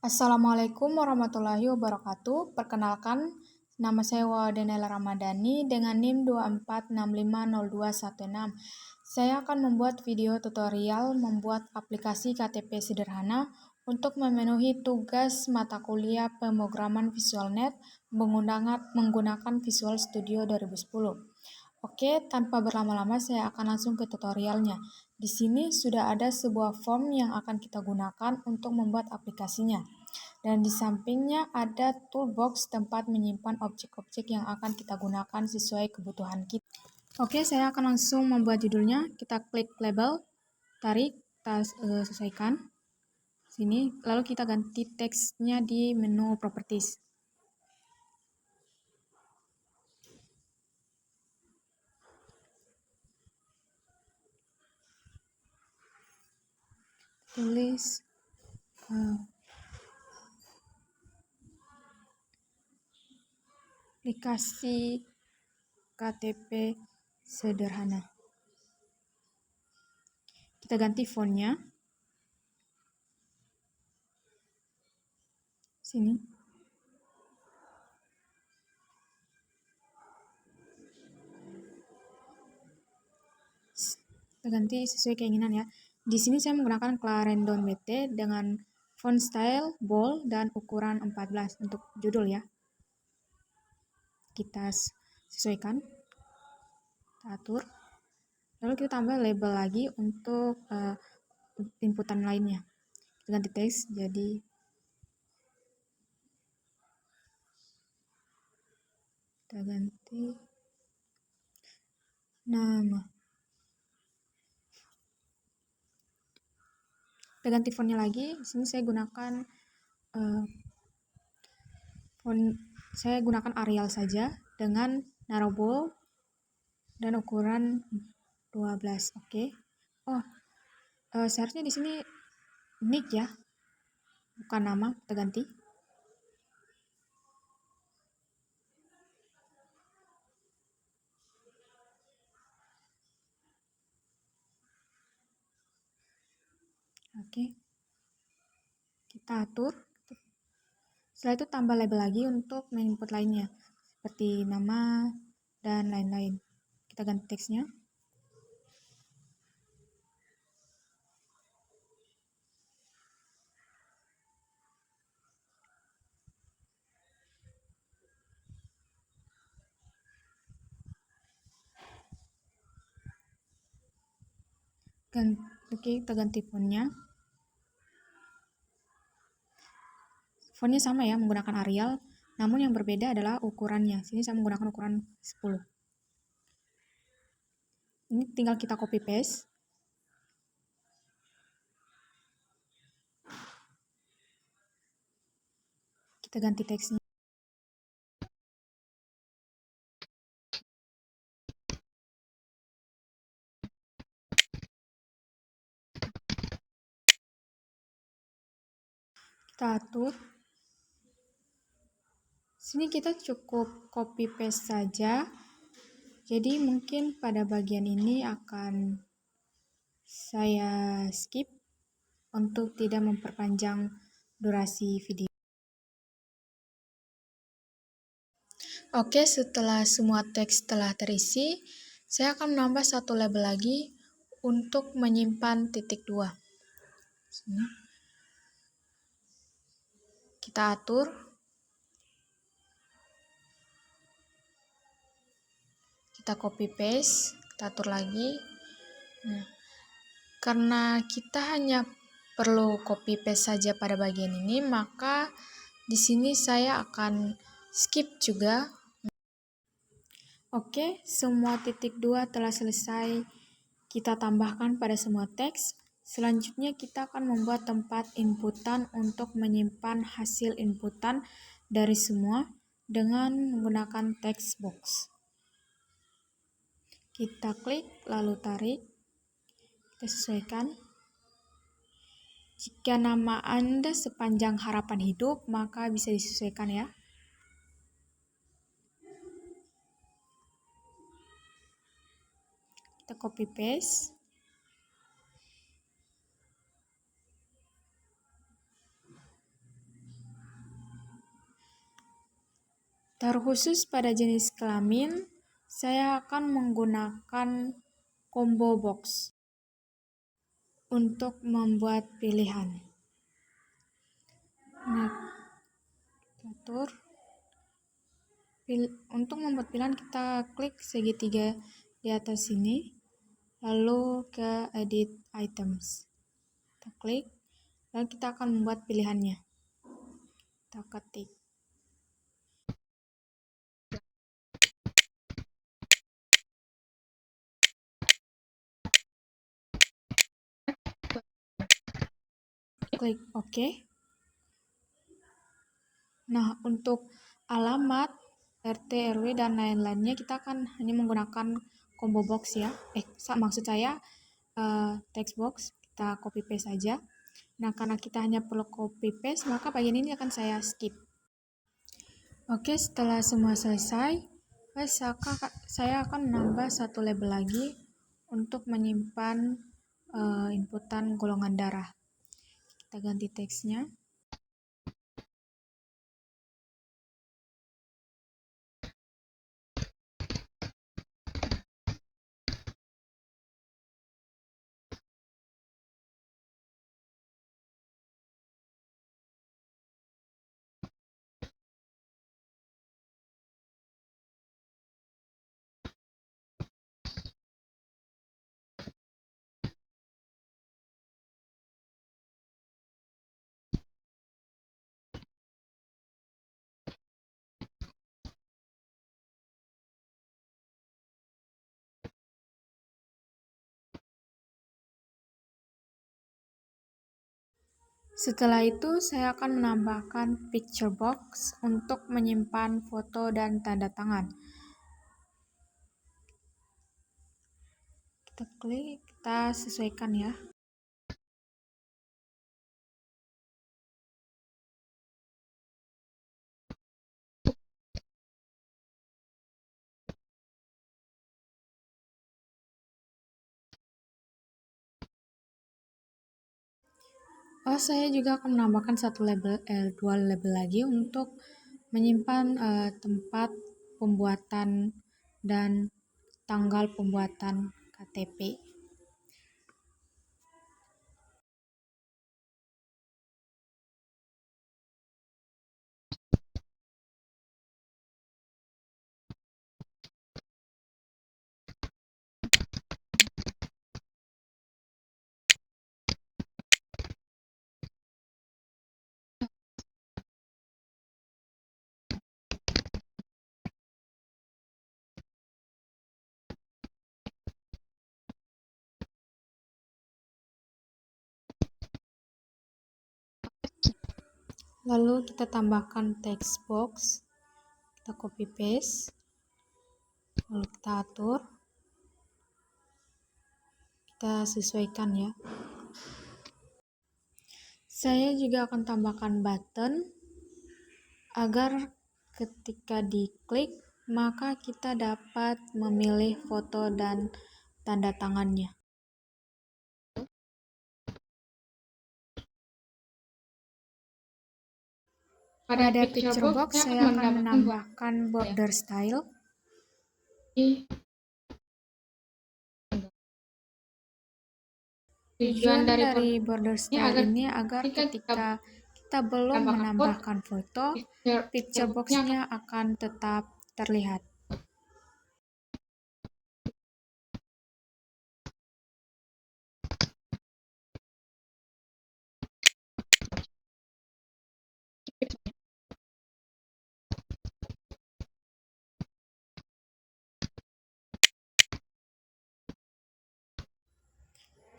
Assalamualaikum warahmatullahi wabarakatuh. Perkenalkan, nama saya Wadenela Ramadhani dengan NIM 24650216. Saya akan membuat video tutorial membuat aplikasi KTP sederhana untuk memenuhi tugas mata kuliah pemrograman VisualNet menggunakan Visual Studio 2010. Oke, tanpa berlama-lama saya akan langsung ke tutorialnya. Di sini sudah ada sebuah form yang akan kita gunakan untuk membuat aplikasinya. Dan di sampingnya ada toolbox tempat menyimpan objek-objek yang akan kita gunakan sesuai kebutuhan kita. Oke, saya akan langsung membuat judulnya. Kita klik label, tarik, kita sesuaikan. Sini, lalu kita ganti teksnya di menu properties. Tulis aplikasi KTP sederhana. Kita ganti fontnya. Sini. Kita ganti sesuai keinginan ya. Di sini saya menggunakan Clarendon BT dengan font style, bold, dan ukuran 14 untuk judul ya. Kita sesuaikan, kita atur. Lalu kita tambah label lagi untuk inputan lainnya. Kita ganti teks jadi kita ganti nama. Kita ganti fontnya lagi. Di sini saya gunakan saya gunakan Arial saja dengan narrow bold dan ukuran 12. Oke. Seharusnya di sini nick ya, bukan nama. Kita ganti. Oke. Kita atur. Setelah itu tambah label lagi untuk input lainnya, seperti nama dan lain-lain. Kita ganti teksnya. Oke, kita ganti fontnya. Fontnya sama ya, menggunakan Arial, namun yang berbeda adalah ukurannya. Sini saya menggunakan ukuran 10. Ini tinggal kita copy paste. Kita ganti teksnya. Kita atur. Sini kita cukup copy paste saja. Jadi mungkin pada bagian ini akan saya skip untuk tidak memperpanjang durasi video. Oke, setelah semua teks telah terisi, saya akan menambah satu label lagi untuk menyimpan titik 2. Sini. Kita atur. Kita copy paste, kita atur lagi. Nah, karena kita hanya perlu copy paste saja pada bagian ini, maka di sini saya akan skip juga. Oke, semua titik 2 telah selesai kita tambahkan pada semua teks. Selanjutnya kita akan membuat tempat inputan untuk menyimpan hasil inputan dari semua dengan menggunakan text box. Kita klik lalu tarik, kita sesuaikan. Jika nama Anda sepanjang harapan hidup, maka bisa disesuaikan ya. Kita copy paste. Terkhusus pada jenis kelamin, saya akan menggunakan combo box untuk membuat pilihan. Nah, atur. Untuk membuat pilihan, kita klik segitiga di atas sini, lalu ke edit items. Kita klik, lalu kita akan membuat pilihannya. Kita ketik. Klik OK. Nah, untuk alamat RT, RW, dan lain-lainnya kita akan hanya menggunakan combo box ya. Maksud saya text box, kita copy paste saja. Nah, karena kita hanya perlu copy paste, maka bagian ini akan saya skip. Oke, setelah semua selesai, saya akan menambah satu label lagi untuk menyimpan inputan golongan darah. Kita ganti teksnya. Setelah itu, saya akan menambahkan picture box untuk menyimpan foto dan tanda tangan. Kita klik, kita sesuaikan ya. Saya juga akan menambahkan dua label lagi untuk menyimpan tempat pembuatan dan tanggal pembuatan KTP. Lalu kita tambahkan text box, kita copy paste, lalu kita atur, kita sesuaikan ya. Saya juga akan tambahkan button agar ketika diklik maka kita dapat memilih foto dan tanda tangannya. Pada picture box saya akan menambahkan border style. Tujuan dari border style ini agar ketika kita belum menambahkan foto, picture box-nya akan tetap terlihat.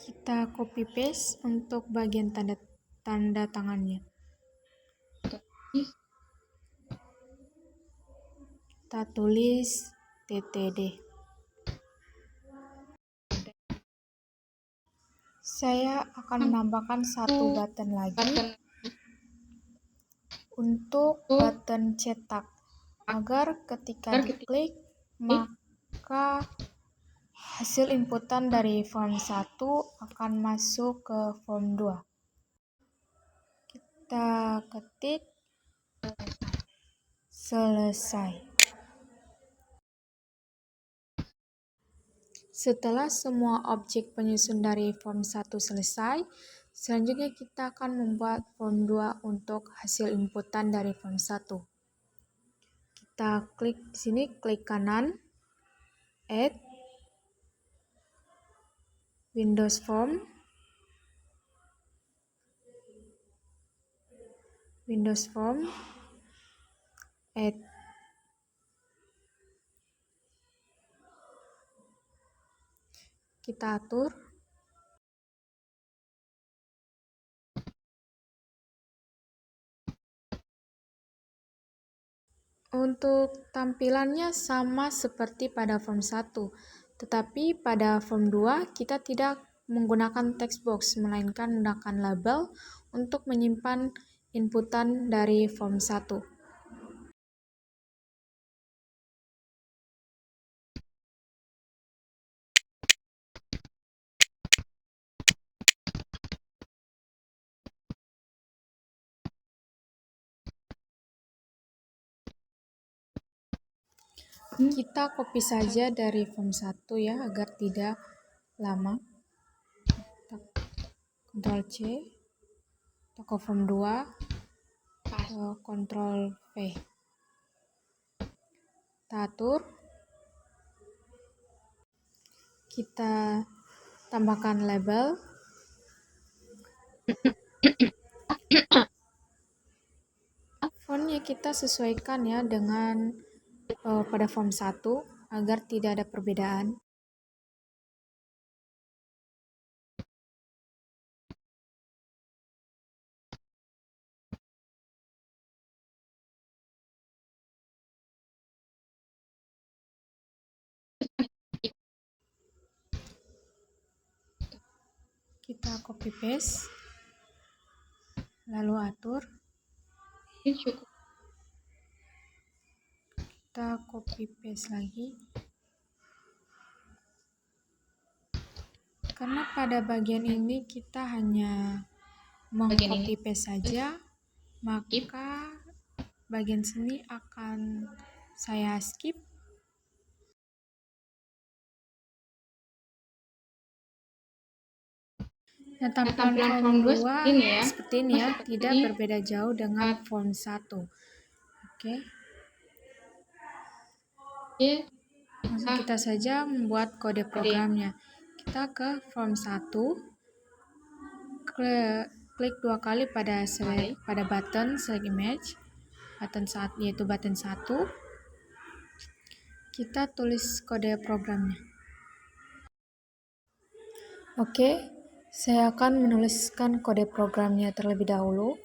Kita copy paste untuk bagian tanda tangannya. Kita tulis TTD. Saya akan menambahkan satu button lagi untuk button cetak agar ketika diklik maka hasil inputan dari form 1 akan masuk ke form 2. Kita ketik Selesai. Setelah semua objek penyusun dari form 1 selesai, selanjutnya kita akan membuat form 2 untuk hasil inputan dari form 1. Kita klik di sini, klik kanan, Add, Windows Form, Add. Kita atur. Untuk tampilannya sama seperti pada form 1, tetapi pada form 2 kita tidak menggunakan text box, melainkan menggunakan label untuk menyimpan inputan dari form 1. Kita copy saja dari form 1 ya, agar tidak lama. Ctrl C, ke form 2, Ctrl V. Kita atur. Kita tambahkan label. Fontnya kita sesuaikan ya dengan pada form 1 agar tidak ada perbedaan. Kita copy paste, lalu atur. Kita copy paste lagi. Karena pada bagian ini kita hanya meng-copy paste saja, maka bagian sini akan saya skip. Nah, tampilan form 2 seperti ini ya, tidak berbeda jauh dengan form 1. Oke. Langsung kita saja membuat kode programnya. Kita ke form 1, klik 2 kali pada button select image, yaitu button 1. Kita tulis kode programnya. Oke, saya akan menuliskan kode programnya terlebih dahulu.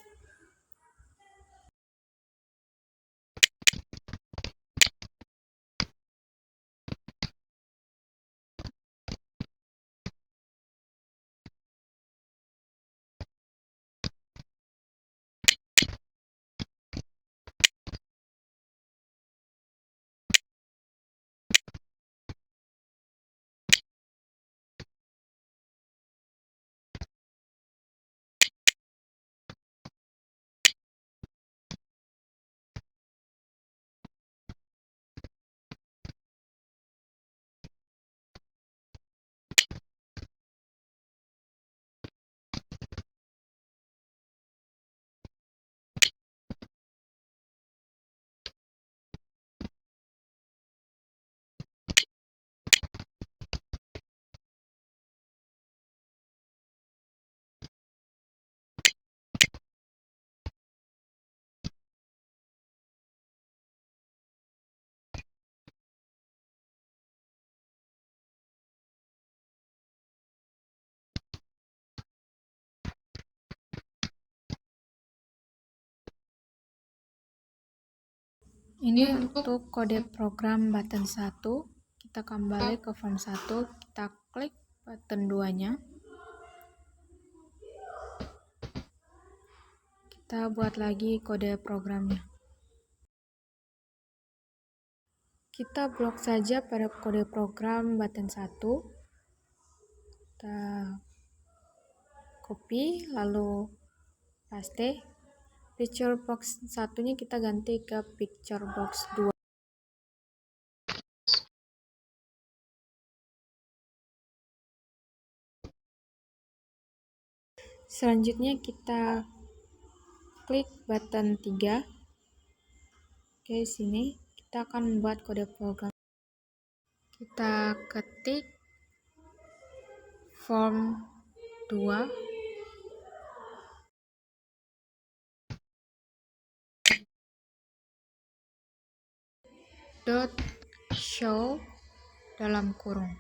Ini untuk kode program button 1. Kita kembali ke form 1, kita klik button 2-nya. Kita buat lagi kode programnya. Kita blok saja pada kode program button 1. Kita copy, lalu paste. Picture box satunya kita ganti ke picture box 2. Selanjutnya kita klik button 3. Oke, sini kita akan membuat kode program. Kita ketik form 2 dot show dalam kurung.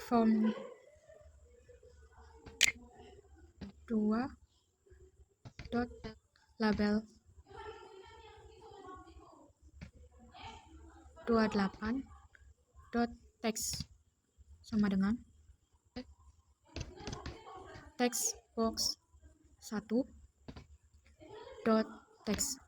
Form 2 dot label 28 dot text sama dengan text box 1 dot text.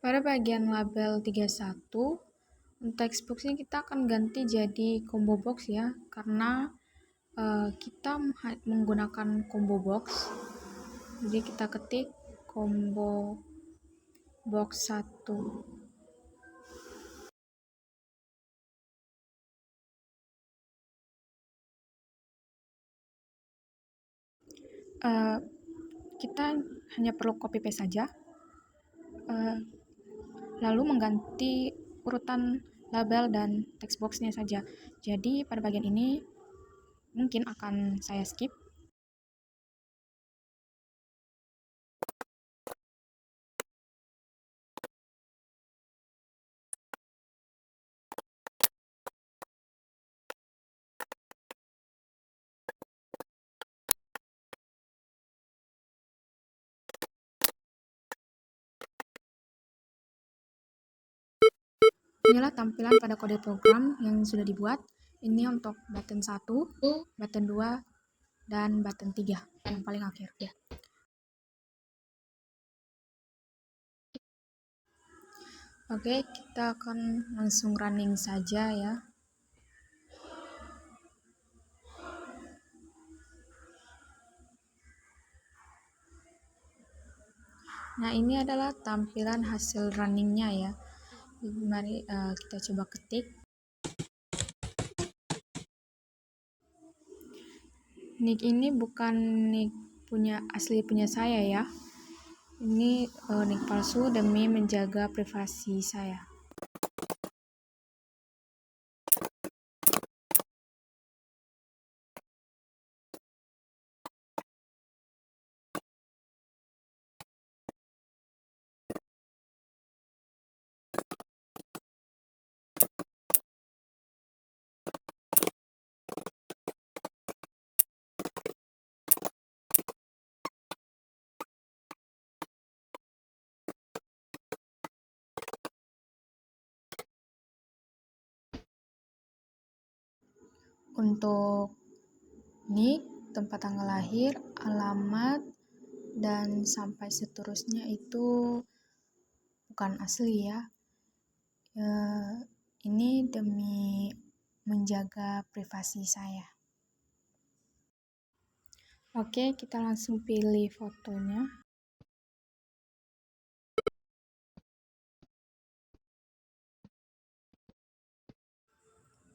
Pada bagian label 31, text boxnya kita akan ganti jadi combo box ya, karena kita menggunakan combo box. Jadi kita ketik combo box 1. Kita hanya perlu copy paste saja, lalu mengganti urutan label dan text boxnya saja. Jadi pada bagian ini mungkin akan saya skip. Inilah tampilan pada kode program yang sudah dibuat. Ini untuk button 1, button 2, dan button 3 yang paling akhir. Oke, kita akan langsung running saja ya. Nah, ini adalah tampilan hasil runningnya ya. Mari kita coba ketik. Nick ini bukan nick asli punya saya ya. Ini nick palsu demi menjaga privasi saya. Untuk nick, tempat tanggal lahir, alamat, dan sampai seterusnya itu bukan asli ya. Ini demi menjaga privasi saya. Oke, kita langsung pilih fotonya.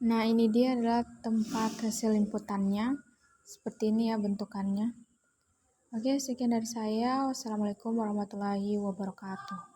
Nah, ini dia adalah tempat hasil inputannya. Seperti ini ya bentukannya. Oke, sekian dari saya. Wassalamualaikum warahmatullahi wabarakatuh.